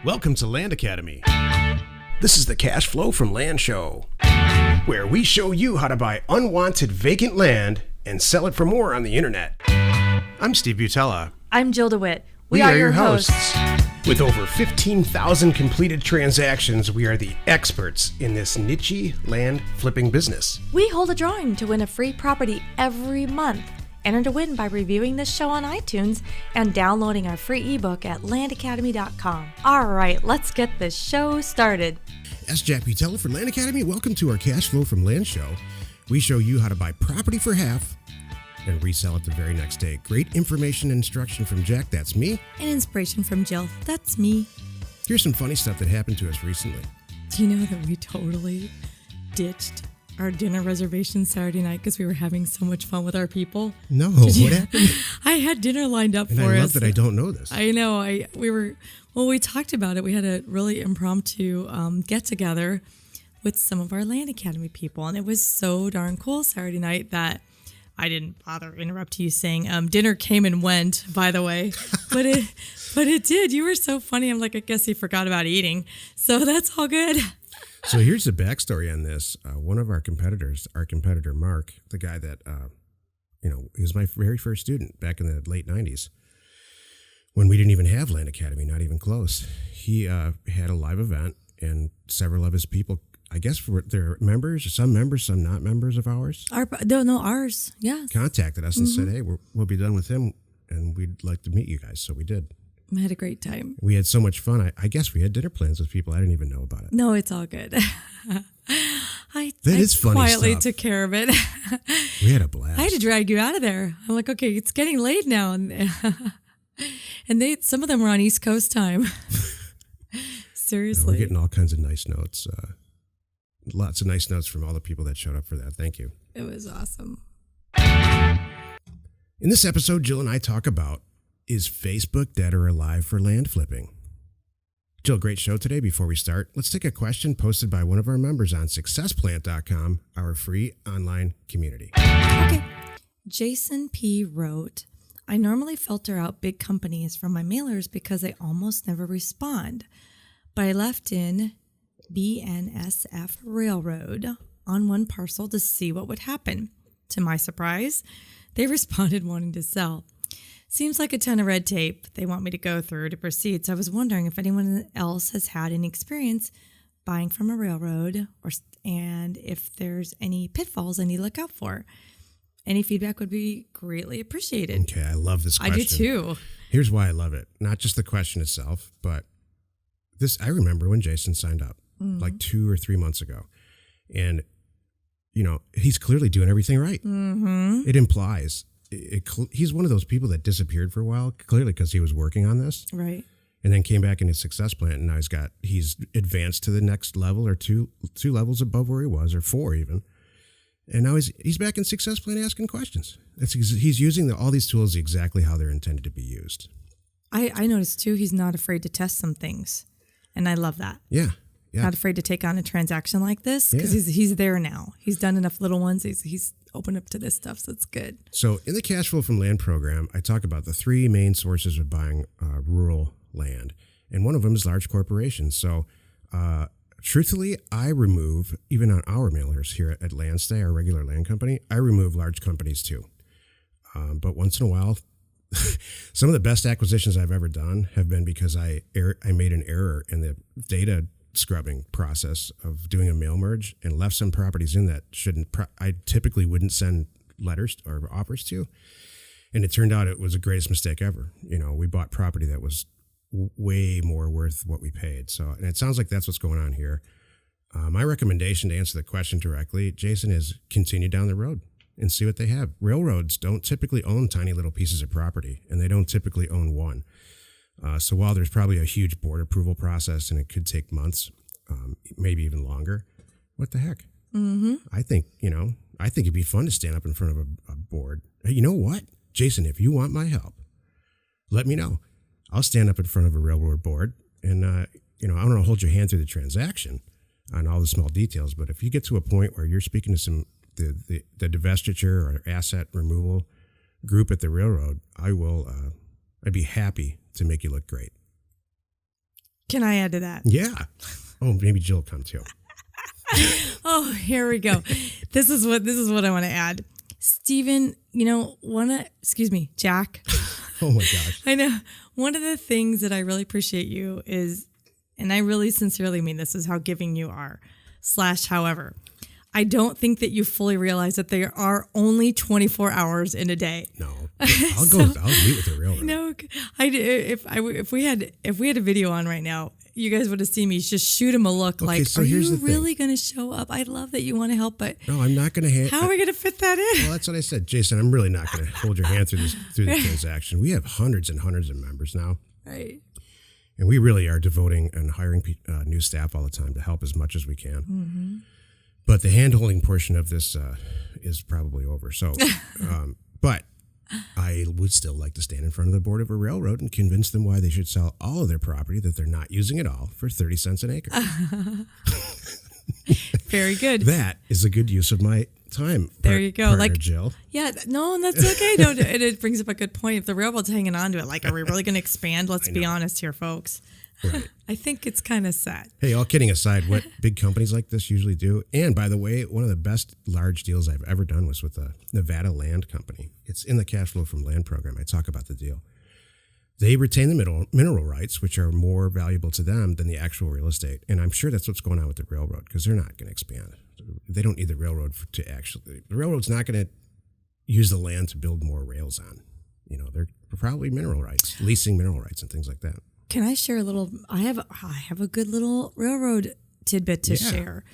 Welcome to Land Academy. This is the Cash Flow from Land show, where we show you how to buy unwanted vacant land and sell it for more on the internet. I'm Steve Butala. I'm Jill DeWit. We are your hosts. With over 15,000 completed transactions, we are the experts in this nichey land flipping business. We hold a drawing to win a free property every month. Enter to win by reviewing this show on iTunes and downloading our free ebook at landacademy.com. All right, let's get this show started. That's Jack Butala for Land Academy. Welcome to our Cash Flow from Land show. We show you how to buy property for half and resell it the very next day. Great information and instruction from Jack, that's me. And inspiration from Jill, that's me. Here's some funny stuff that happened to us recently. Do you know that we totally ditched our dinner reservation Saturday night because we were having so much fun with our people? No, what happened? I had dinner lined up and for us. I love that I don't know this. I know. We talked about it. We had a really impromptu get together with some of our Land Academy people, and it was so darn cool Saturday night that I didn't bother interrupt you saying dinner came and went, by the way, but it did. You were so funny. I'm like, I guess he forgot about eating, so that's all good. So here's the backstory on this. One of our competitors, Mark, the guy that he was my very first student back in the late 90s, when we didn't even have Land Academy, not even close. He had a live event, and several of his people, I guess they're members, some not members of ours. Ours, yes. Contacted us and said, hey, we'll be done with him, and we'd like to meet you guys. So we did. I had a great time. We had so much fun. I guess we had dinner plans with people I didn't even know about it. No, it's all good. I funny quietly stuff. Took care of it. We had a blast. I had to drag you out of there. I'm like, okay, it's getting late now. And some of them were on East Coast time. Seriously. We're getting all kinds of nice notes. Lots of nice notes from all the people that showed up for that. Thank you. It was awesome. In this episode, Jill and I talk about, is Facebook dead or alive for land flipping? Jill, great show today. Before we start, let's take a question posted by one of our members on successplant.com, our free online community. Okay. Jason P. wrote, I normally filter out big companies from my mailers because they almost never respond, but I left in BNSF Railroad on one parcel to see what would happen. To my surprise, they responded wanting to sell. Seems like a ton of red tape they want me to go through to proceed, so I was wondering if anyone else has had any experience buying from a railroad and if there's any pitfalls I need to look out for. Any feedback would be greatly appreciated. Okay, I love this question. I do too. Here's why I love it. Not just the question itself, but this. I remember when Jason signed up like 2 or 3 months ago, and he's clearly doing everything right. Mm-hmm. It implies he's one of those people that disappeared for a while, clearly because he was working on this, right? And then came back in his success plan, and now he's advanced to the next level or two levels above where he was, or 4 even, and now he's back in success plan asking questions. He's using all these tools exactly how they're intended to be used. I noticed too. He's not afraid to test some things, and I love that. Yeah. Not afraid to take on a transaction like this because he's there now. He's done enough little ones. He's opened up to this stuff, so it's good. So in the Cash Flow from Land program, I talk about the 3 main sources of buying rural land, and one of them is large corporations. So truthfully, I remove, even on our mailers here at Landstay, our regular land company, I remove large companies too. But once in a while, some of the best acquisitions I've ever done have been because I made an error in the data scrubbing process of doing a mail merge and left some properties in that I typically wouldn't send letters or offers to. And it turned out it was the greatest mistake ever. We bought property that was way more worth what we paid. So, and it sounds like that's what's going on here. My recommendation to answer the question directly, Jason, is continue down the road and see what they have. Railroads don't typically own tiny little pieces of property, and they don't typically own one. So while there's probably a huge board approval process and it could take months, maybe even longer, what the heck? Mm-hmm. I think it'd be fun to stand up in front of a board. Hey, you know what? Jason, if you want my help, let me know. I'll stand up in front of a railroad board and, I don't want to hold your hand through the transaction on all the small details, but if you get to a point where you're speaking to the divestiture or asset removal group at the railroad, I'd be happy to make you look great. Can I add to that? Yeah. Oh, maybe Jill will come too. Oh, here we go. This is what I want to add. Stephen, Jack. Oh my gosh. I know. One of the things that I really appreciate you is, and I really sincerely mean this, is how giving you are. However, I don't think that you fully realize that there are only 24 hours in a day. No, I'll meet with the railroad. No, if we had a video on right now, you guys would have seen me just shoot him a look like, so are you really going to show up? I love that you want to help, but no, I'm not going to. How are we going to fit that in? Well, that's what I said, Jason. I'm really not going to hold your hand through the transaction. We have hundreds and hundreds of members now, right? And we really are devoting and hiring new staff all the time to help as much as we can. Mm-hmm. But the hand-holding portion of this is probably over. So, but I would still like to stand in front of the board of a railroad and convince them why they should sell all of their property that they're not using at all for 30 cents an acre. Very good. That is a good use of my time. There you go. Partner, Jill. Yeah, no, and that's okay. No, it brings up a good point. If the railroad's hanging on to it, like, are we really going to expand? Let's be honest here, folks. Right. I think it's kind of sad. Hey, all kidding aside, what big companies like this usually do, and by the way, one of the best large deals I've ever done was with the Nevada Land Company. It's in the cash flow from land program. I talk about the deal. They retain the mineral rights, which are more valuable to them than the actual real estate. And I'm sure that's what's going on with the railroad, because they're not going to expand. They don't need the railroad the railroad's not going to use the land to build more rails on. They're probably mineral rights, leasing mineral rights and things like that. Can I share a little? I have a good little railroad tidbit to share.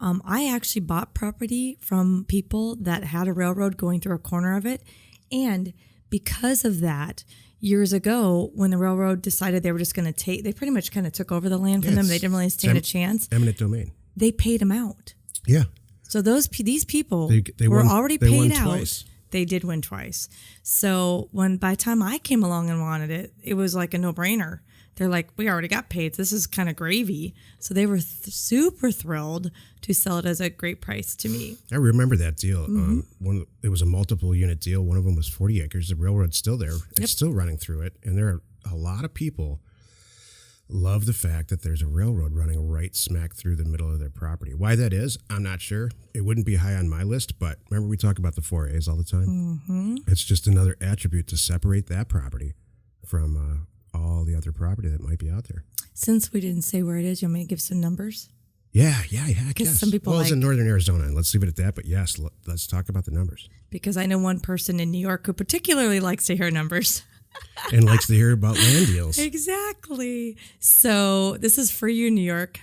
I actually bought property from people that had a railroad going through a corner of it, and because of that, years ago, when the railroad decided they were just going to they pretty much kind of took over the land from them. They didn't really stand a chance. Eminent domain. They paid them out. Yeah. So these people they were won, already they paid won out. Twice. They did win twice. So by the time I came along and wanted it, it was like a no-brainer. They're like, we already got paid. This is kind of gravy. So they were super thrilled to sell it as a great price to me. I remember that deal. Mm-hmm. It was a multiple unit deal. One of them was 40 acres. The railroad's still there. It's still running through it. And there are a lot of people love the fact that there's a railroad running right smack through the middle of their property. Why that is, I'm not sure. It wouldn't be high on my list, but remember we talk about the 4As all the time? Mm-hmm. It's just another attribute to separate that property from all the other property that might be out there. Since we didn't say where it is, you want me to give some numbers? Yeah, because some people it's in northern Arizona, and let's leave it at that. But yes, let's talk about the numbers. Because I know one person in New York who particularly likes to hear numbers. And likes to hear about land deals. Exactly. So this is for you, New York.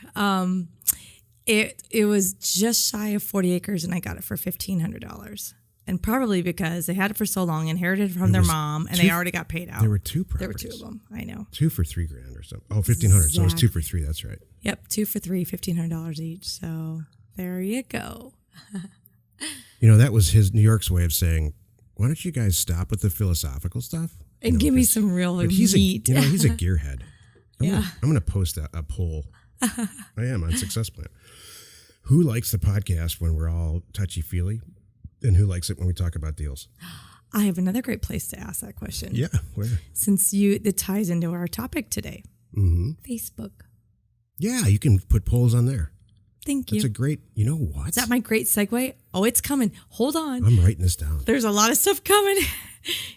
It was just shy of 40 acres, and I got it for $1,500. And probably because they had it for so long, inherited it from their mom, and they already got paid out. There were two properties. There were two of them. I know. 2 for $3,000 or something. Oh, $1,500. So it was 2 for $3. That's right. Yep, 2 for $3, $1,500 each. So there you go. That was New York's way of saying, why don't you guys stop with the philosophical stuff? And give me some real meat. He's a gearhead. I'm going to post a poll. I am on Success Plan. Who likes the podcast when we're all touchy-feely? And who likes it when we talk about deals? I have another great place to ask that question. Yeah, where? Since it ties into our topic today. Mm-hmm. Facebook. Yeah, you can put polls on there. Thank you. That's a great, you know what? Is that my great segue? Oh, it's coming. Hold on. I'm writing this down. There's a lot of stuff coming.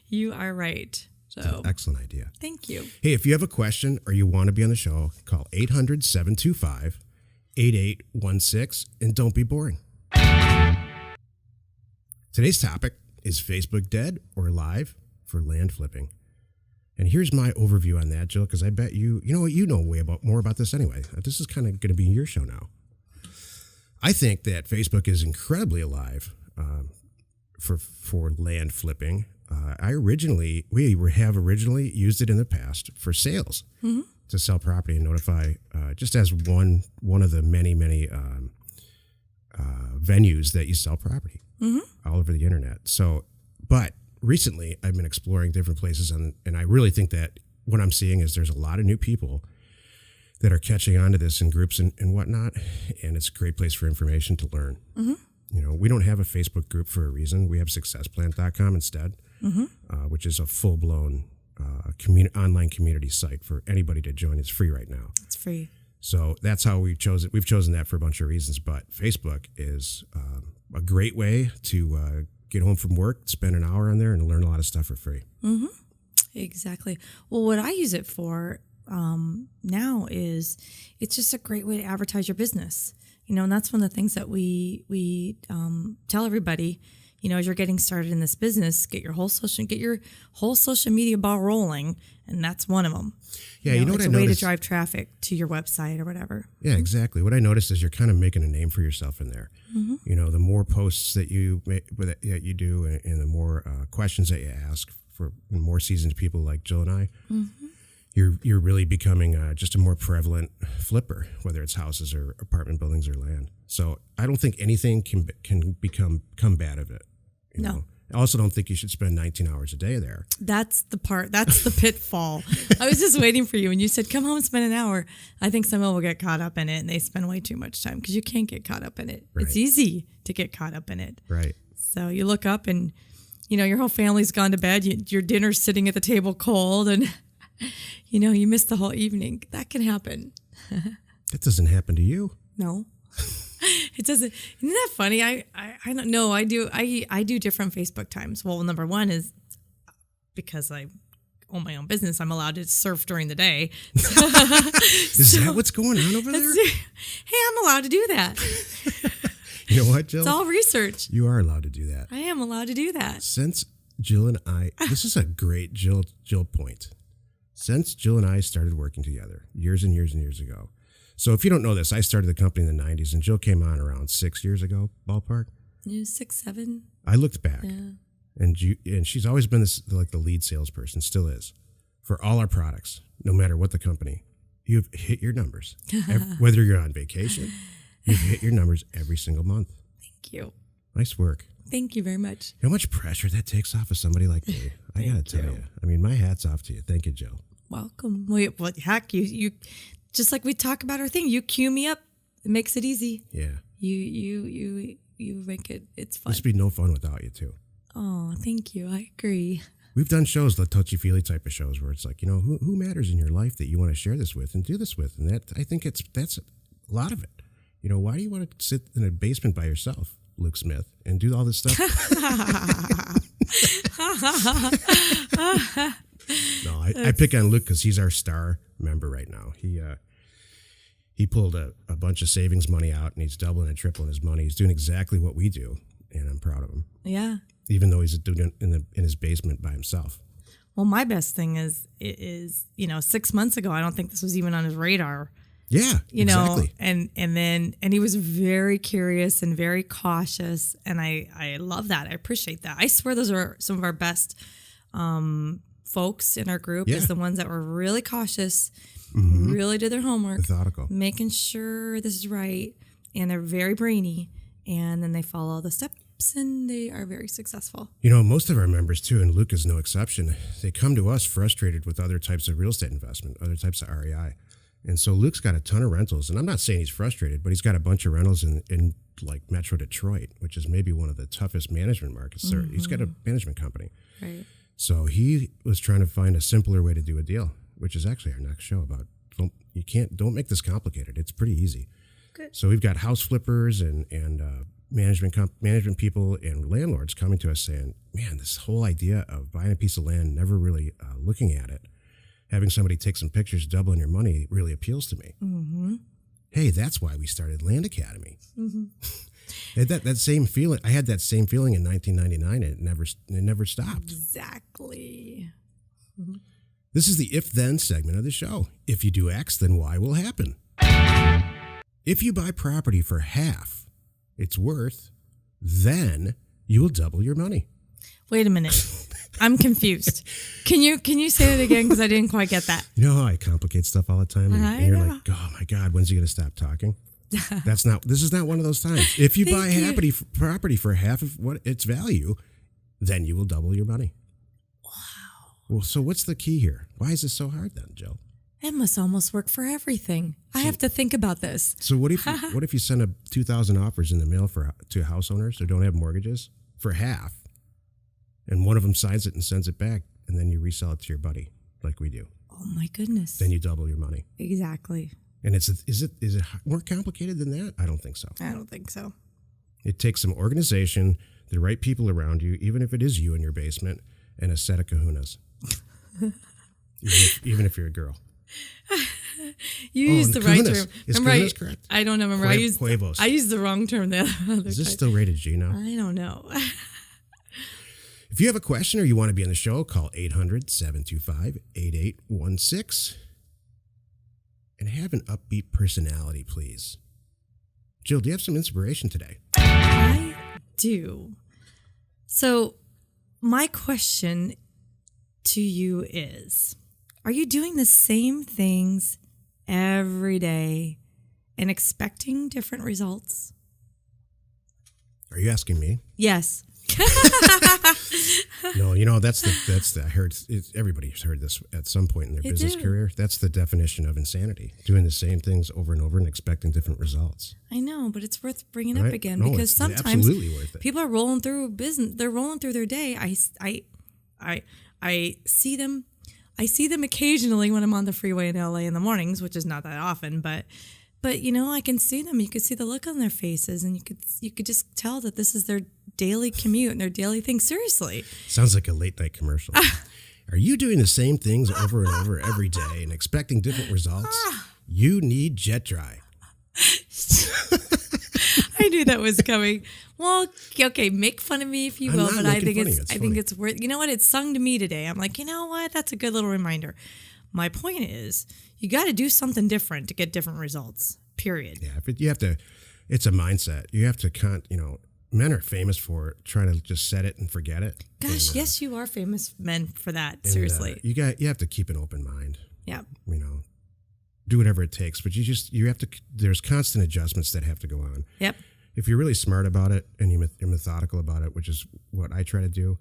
You are right. So excellent idea. Thank you. Hey, if you have a question or you want to be on the show, call 800-725-8816 and don't be boring. Today's topic is Facebook dead or alive for land flipping. And here's my overview on that, Jill, because I bet you know way more about this anyway. This is kind of going to be your show now. I think that Facebook is incredibly alive for land flipping. We have originally used it in the past for sales, mm-hmm. to sell property and notify, just as one of the many venues that you sell property, mm-hmm. all over the internet. So, but recently I've been exploring different places, and I really think that what I'm seeing is there's a lot of new people that are catching on to this in groups and whatnot, and it's a great place for information to learn. Mm-hmm. We don't have a Facebook group for a reason. We have successplan.com instead, mm-hmm. Which is a full-blown online community site for anybody to join. It's free right now. It's free. So that's how we chose it. We've chosen that for a bunch of reasons, but Facebook is a great way to get home from work, spend an hour on there, and learn a lot of stuff for free. Mm-hmm. Exactly. Well, what I use it for now is it's just a great way to advertise your business. And that's one of the things that we tell everybody. As you're getting started in this business, get your whole social media ball rolling, and that's one of them. Yeah, what it's I a way noticed, to drive traffic to your website or whatever. Yeah, exactly. What I noticed is you're kind of making a name for yourself in there. Mm-hmm. The more posts that you do, and the more questions that you ask for more seasoned people like Jill and I. Mm-hmm. You're really becoming just a more prevalent flipper, whether it's houses or apartment buildings or land. So I don't think anything can come bad of it. No. I also don't think you should spend 19 hours a day there. That's the pitfall. I was just waiting for you. When you said, come home and spend an hour, I think someone will get caught up in it and they spend way too much time because you can't get caught up in it. Right. It's easy to get caught up in it. Right. So you look up and, your whole family's gone to bed. Your dinner's sitting at the table cold and, you missed the whole evening. That can happen. That doesn't happen to you. No. It doesn't. Isn't that funny? I don't know. I do different Facebook times. Well, number one is because I own my own business. I'm allowed to surf during the day. Is that what's going on over there? Hey, I'm allowed to do that. You know what, Jill? It's all research. You are allowed to do that. I am allowed to do that. Since Jill and I, this is a great Jill point. Since Jill and I started working together years and years and years ago. So if you don't know this, I started the company in the 90s, and Jill came on around 6 years ago, ballpark. 6, 7. I looked back, yeah. and she's always been the lead salesperson, still is, for all our products, no matter what the company. You've hit your numbers. Whether you're on vacation, you've hit your numbers every single month. Thank you. Nice work. Thank you very much. You know how much pressure that takes off of somebody like me? I got to tell you. I mean, my hat's off to you. Thank you, Jill. Welcome. Well, heck, you just like we talk about our thing. You cue me up. It makes it easy. Yeah. You make it. It's fun. This would be no fun without you too. Oh, thank you. I agree. We've done shows, the touchy-feely type of shows, where it's like, who matters in your life that you want to share this with and do this with, and I think that's a lot of it. Why do you want to sit in a basement by yourself, Luke Smith, and do all this stuff? No, I pick on Luke because he's our star member right now. He pulled a bunch of savings money out, and he's doubling and tripling his money. He's doing exactly what we do, and I'm proud of him. Yeah. Even though he's doing it in his basement by himself. Well, my best thing is 6 months ago, I don't think this was even on his radar. Yeah, exactly. And he was very curious and very cautious, and I love that. I appreciate that. I swear those are some of our best folks in our group. Is the ones that were really cautious, really did their homework, methodical, making sure this is right, and they're very brainy, and then they follow the steps, and they are very successful. Most of our members too, and Luke is no exception, they come to us frustrated with other types of real estate investment, other types of REI. And so Luke's got a ton of rentals, and I'm not saying he's frustrated, but he's got a bunch of rentals in like Metro Detroit, which is maybe one of the toughest management markets. Mm-hmm. He's got a management company. Right. So he was trying to find a simpler way to do a deal, which is actually our next show about don't make this complicated. It's pretty easy. Good. So we've got house flippers and management people and landlords coming to us saying, man, this whole idea of buying a piece of land, never really looking at it, having somebody take some pictures, doubling your money really appeals to me. Mm-hmm. Hey, that's why we started Land Academy. Mm-hmm. that same feeling. I had that same feeling in 1999, and it never stopped. Exactly. Mm-hmm. This is the if-then segment of the show. If you do X, then Y will happen. If you buy property for half its worth, then you will double your money. Wait a minute. I'm confused. Can you say it again? Because I didn't quite get that. I complicate stuff all the time. And you're like, oh my God, when's he going to stop talking? This is not one of those times. If you buy property for half of what its value, then you will double your money. Wow. Well, so what's the key here? Why is this so hard then, Jill? It must almost work for everything. I have to think about this. So what if you send 2,000 offers in the mail to house owners who don't have mortgages for half, and one of them signs it and sends it back? and then you resell it to your buddy, like we do. Oh my goodness. Then you double your money. Exactly. And is it more complicated than that? I don't think so. I don't think so. It takes some organization, the right people around you, even if it is you in your basement, and a set of kahunas. even if you're a girl. You used the right term. Is kahunas correct? I don't know. Remember, Huevos. I used the wrong term the other Is this time. still rated G now? I don't know. If you have a question or you want to be on the show, call 800-725-8816. And have an upbeat personality, please. Jill, do you have some inspiration today? I do. So, my question to you is, are you doing the same things every day and expecting different results? Are you asking me? Yes. No, that's the I heard everybody's heard this at some point in their business career. That's the definition of insanity: doing the same things over and over and expecting different results. I know, but it's worth bringing up again No, because it's sometimes absolutely worth it. People are rolling through business. They're rolling through their day. I see them. I see them occasionally when I'm on the freeway in LA in the mornings, which is not that often, but I can see them. You could see the look on their faces, and you could just tell that this is their daily commute and their daily thing. Seriously. Sounds like a late night commercial. Are you doing the same things over and over every day and expecting different results? You need Jet Dry. I knew that was coming. Well, okay, make fun of me if you will, but I think it's worth. You know what? It's sung to me today. I'm like, you know what? That's a good little reminder. My point is, you got to do something different to get different results. Period. Yeah, but you have to. It's a mindset. You have to men are famous for trying to just set it and forget it. Gosh, yes, you are famous men for that. Seriously. You have to keep an open mind. Yeah. Do whatever it takes, but you have to. There's constant adjustments that have to go on. Yep. If you're really smart about it and you're methodical about it, which is what I try to do,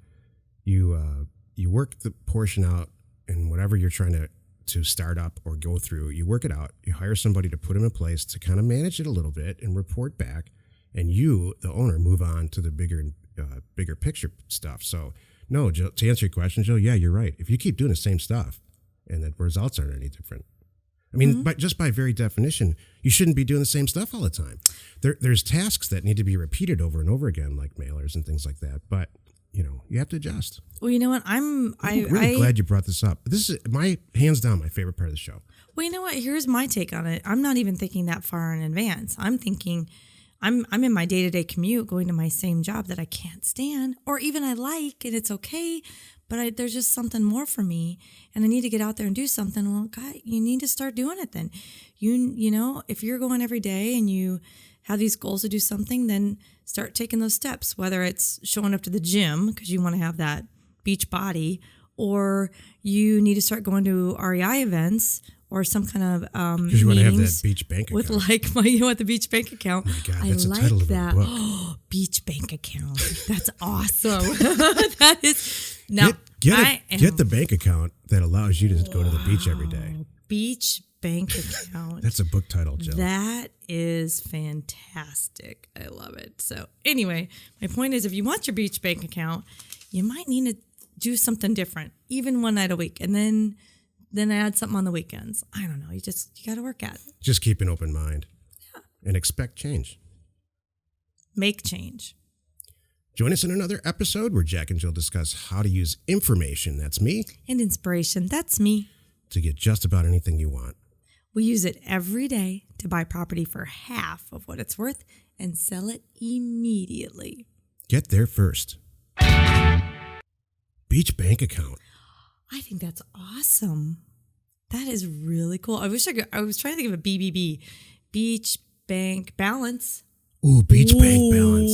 you work the portion out in whatever you're trying to start up or go through. You work it out. You hire somebody to put them in place to kind of manage it a little bit and report back. And you, the owner, move on to the bigger picture stuff. So, no, Jill, to answer your question, Jill, yeah, you're right. If you keep doing the same stuff and the results aren't any different, I mean, by very definition, you shouldn't be doing the same stuff all the time. There's tasks that need to be repeated over and over again, like mailers and things like that. But you have to adjust. Well, you know what? I'm really glad you brought this up. This is hands down my favorite part of the show. Well, you know what? Here's my take on it. I'm not even thinking that far in advance. I'm thinking, I'm in my day-to-day commute going to my same job that I can't stand, or even I like, and it's okay, but there's just something more for me, and I need to get out there and do something. Well, God, you need to start doing it then. If you're going every day and you have these goals to do something, then start taking those steps, whether it's showing up to the gym because you want to have that beach body, or you need to start going to REI events or some kind of because you want to have that beach bank account. With the beach bank account. Oh my God, that's the title of a book. Oh, beach bank account. That's awesome. That is now get the bank account that allows you to go to the beach every day. Beach bank account. That's a book title, Jill. That is fantastic. I love it. So anyway, my point is, if you want your beach bank account, you might need to do something different, even one night a week, and then add something on the weekends. I don't know. You got to work at it. Just keep an open mind. Yeah. And expect change. Make change. Join us in another episode where Jack and Jill discuss how to use information, that's me, and inspiration, that's me, to get just about anything you want. We use it every day to buy property for half of what it's worth and sell it immediately. Get there first. Beach bank account. I think that's awesome. That is really cool. I was trying to think of a BBB. Beach bank balance. Ooh, beach bank balance.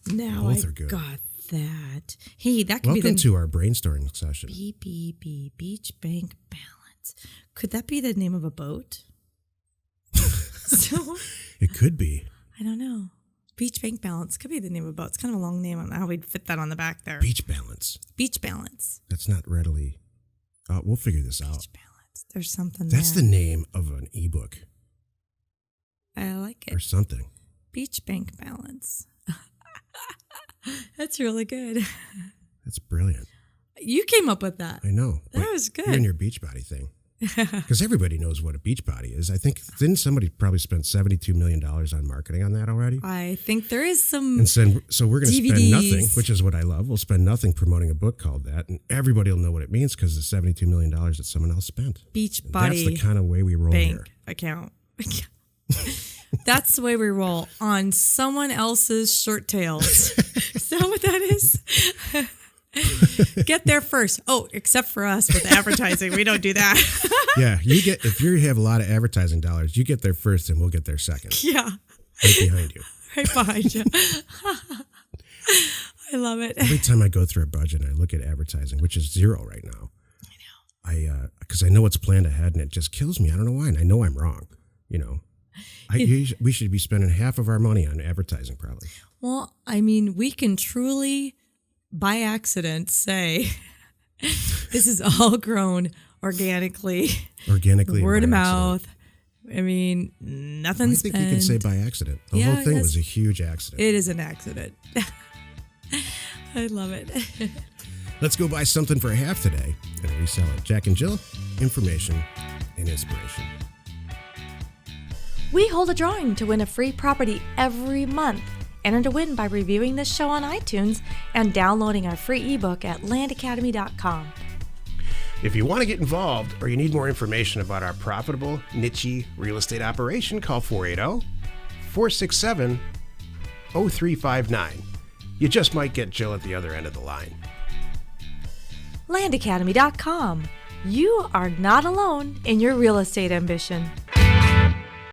Now both I are good. Got that. Hey, that could Welcome be to our brainstorming session. BBB, beach bank balance. Could that be the name of a boat? It could be. I don't know. Beach bank balance could be the name of a boat. It's kind of a long name. I don't know how we'd fit that on the back there. Beach balance. Beach balance. That's not readily. We'll figure this out. Beach balance. There's something That's there. the name of an ebook. I like it. Or something. Beach bank balance. That's really good. That's brilliant. You came up with that. I know. That was good. You're in your Beachbody thing. Because everybody knows what a Beachbody is. I think, didn't somebody probably spend $72 million on marketing on that already? I think there is some And so we're going to spend DVDs. nothing, which is what I love. We'll spend nothing promoting a book called that. And everybody will know what it means because it's $72 million that someone else spent. Beachbody. That's the kind of way we roll bank here. account. That's the way we roll on someone else's shirt tails. Is that what that is? Get there first. Oh, except for us with advertising. We don't do that. Yeah, if you have a lot of advertising dollars, you get there first and we'll get there second. Yeah. Right behind you. Right behind you. I love it. Every time I go through a budget, I look at advertising, which is zero right now. I know. Because I know it's planned ahead and it just kills me. I don't know why. And I know I'm wrong. We should be spending half of our money on advertising probably. Well, I mean, we can truly, by accident, say this is all grown organically. Organically. Word of mouth. Accident. I mean, nothing's I think you can say by accident. The whole thing was a huge accident. It is an accident. I love it. Let's go buy something for half today and resell it. Jack and Jill, information and inspiration. We hold a drawing to win a free property every month. Enter to win by reviewing this show on iTunes and downloading our free ebook at landacademy.com. If you want to get involved or you need more information about our profitable, nichey real estate operation, call 480-467-0359. You just might get Jill at the other end of the line. landacademy.com. You are not alone in your real estate ambition.